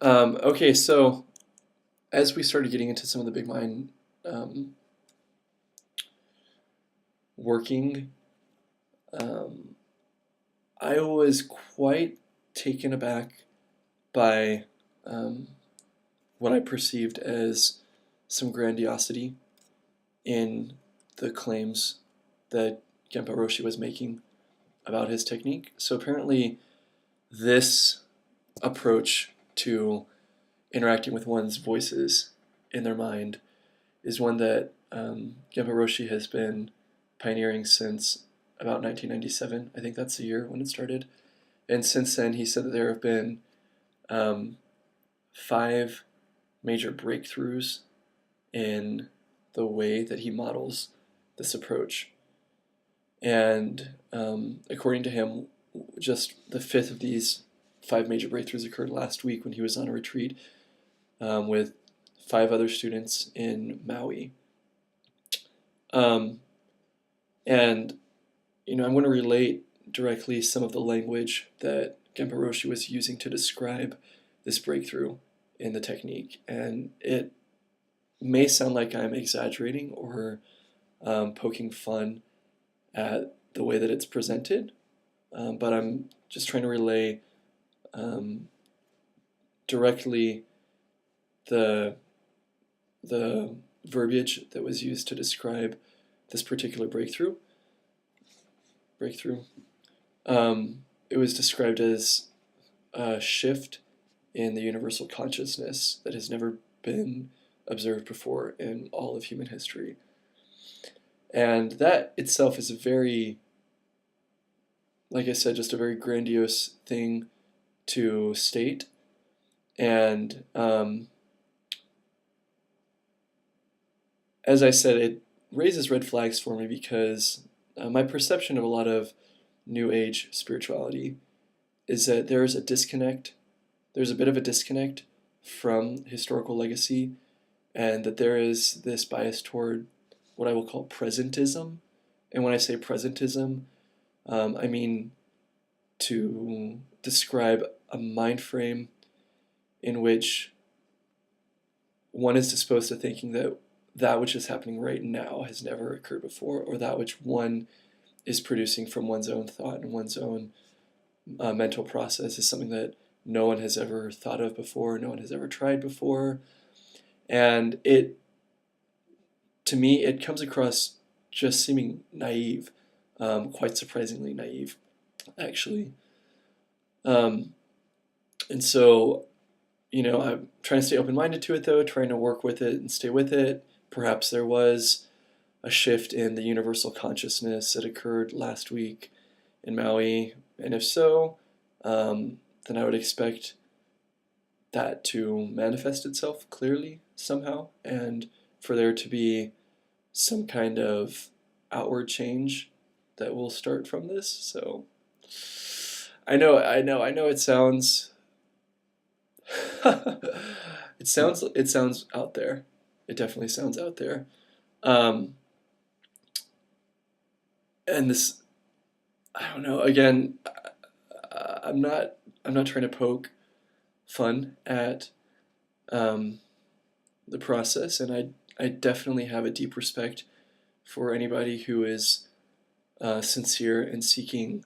Okay, so as we started getting into some of the Big Mind um, working, um, I was quite taken aback by um, what I perceived as some grandiosity in the claims that Genpo Roshi was making about his technique. So apparently, this approach to interacting with one's voices in their mind is one that Genpo Roshi has been pioneering since about 1997. I think that's the year when it started. And since then, he said that there have been um, five major breakthroughs in the way that he models this approach. And according to him, just the fifth of these five major breakthroughs occurred last week when he was on a retreat with five other students in Maui. Um, and, I'm going to relate directly some of the language that Genpo Roshi was using to describe this breakthrough in the technique. And it may sound like I'm exaggerating or poking fun at the way that it's presented, but I'm just trying to relay um, directly the the verbiage that was used to describe this particular breakthrough. Breakthrough. It was described as a shift in the universal consciousness that has never been observed before in all of human history. And that itself is a very, like I said, just a very grandiose thing to state. And as I said, it raises red flags for me because my perception of a lot of New Age spirituality is that there is a disconnect. There's a bit of a disconnect from historical legacy, and that there is this bias toward what I will call presentism. And when I say presentism, I mean to describe a mind frame in which one is disposed to thinking that that which is happening right now has never occurred before, or that which one is producing from one's own thought and one's own mental process is something that no one has ever thought of before, no one has ever tried before. And to me, it comes across just seeming naive, quite surprisingly naive, actually. Um, and so, I'm trying to stay open minded to it, though, trying to work with it and stay with it. Perhaps there was a shift in the universal consciousness that occurred last week in Maui. And if so, then I would expect that to manifest itself clearly somehow, and for there to be some kind of outward change that will start from this. So I know it sounds it sounds out there. It definitely sounds out there. Um, and this, I don't know. Again, I'm not trying to poke fun at um, the process, and I definitely have a deep respect for anybody who is sincere in seeking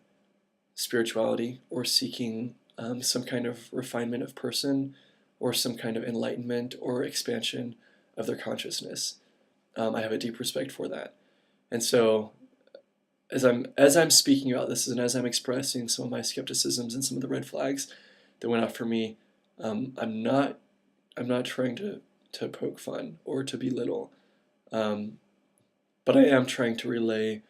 spirituality or seeking some kind of refinement of person or some kind of enlightenment or expansion of their consciousness. I have a deep respect for that, and so as I'm speaking about this and as I'm expressing some of my skepticisms and some of the red flags that went off for me, I'm not trying to poke fun or to belittle, um, but I am trying to relay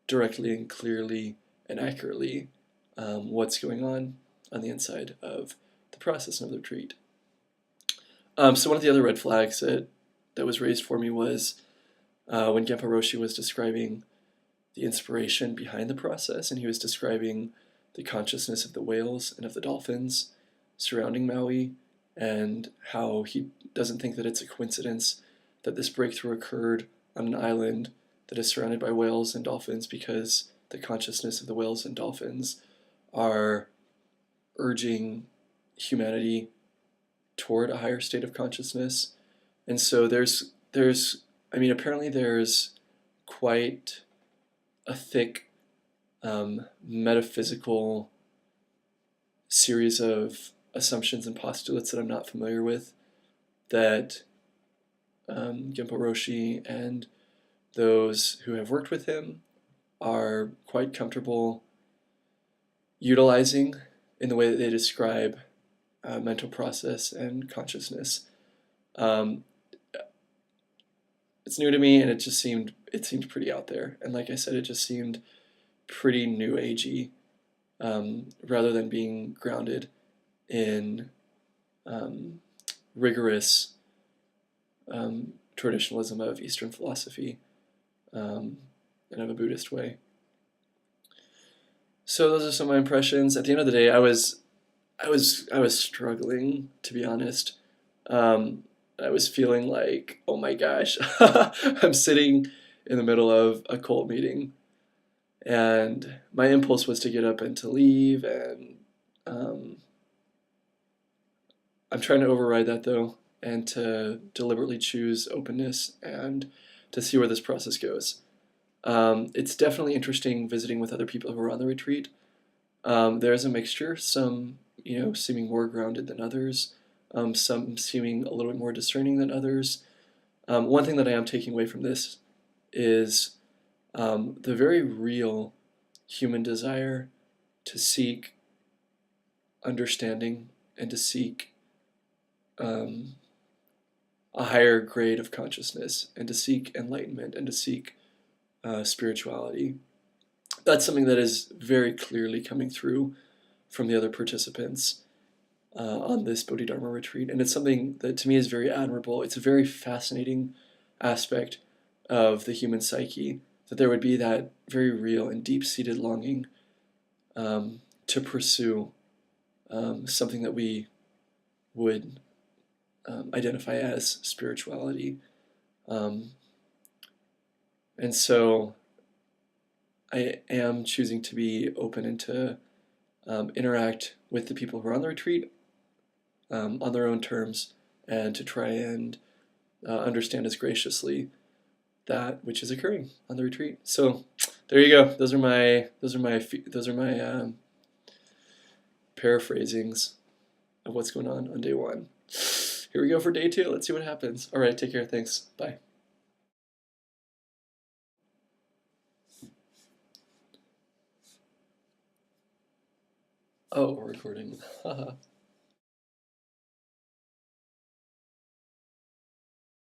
directly and clearly and accurately what's going on the inside of the process of the retreat. So one of the other red flags that was raised for me was when Genpo Roshi was describing the inspiration behind the process, and he was describing the consciousness of the whales and of the dolphins surrounding Maui, and how he doesn't think that it's a coincidence that this breakthrough occurred on an island that is surrounded by whales and dolphins, because the consciousness of the whales and dolphins are urging humanity toward a higher state of consciousness. And so apparently there's quite a thick metaphysical series of assumptions and postulates that I'm not familiar with that Genpo Roshi and those who have worked with him are quite comfortable utilizing in the way that they describe mental process and consciousness. It's new to me, and it seemed pretty out there. And like I said, it just seemed pretty new agey, rather than being grounded in rigorous traditionalism of Eastern philosophy, and of a Buddhist way. So those are some of my impressions. At the end of the day, I was struggling, to be honest. I was feeling like, oh my gosh, I'm sitting in the middle of a cult meeting, and my impulse was to get up and to leave, and I'm trying to override that though, and to deliberately choose openness and to see where this process goes. It's definitely interesting visiting with other people who are on the retreat. There's a mixture, some seeming more grounded than others, some seeming a little bit more discerning than others. One thing that I am taking away from this is the very real human desire to seek understanding and to seek a higher grade of consciousness and to seek enlightenment and to seek spirituality. That's something that is very clearly coming through from the other participants on this Bodhidharma retreat. And it's something that to me is very admirable. It's a very fascinating aspect of the human psyche, that there would be that very real and deep-seated longing to pursue something that we would identify as spirituality. And so I am choosing to be open and to interact with the people who are on the retreat on their own terms, and to try and understand as graciously that which is occurring on the retreat. So there you go. Those are my paraphrasings of what's going on day one. Here we go for day two. Let's see what happens. All right, take care. Thanks. Bye. Oh, we're recording.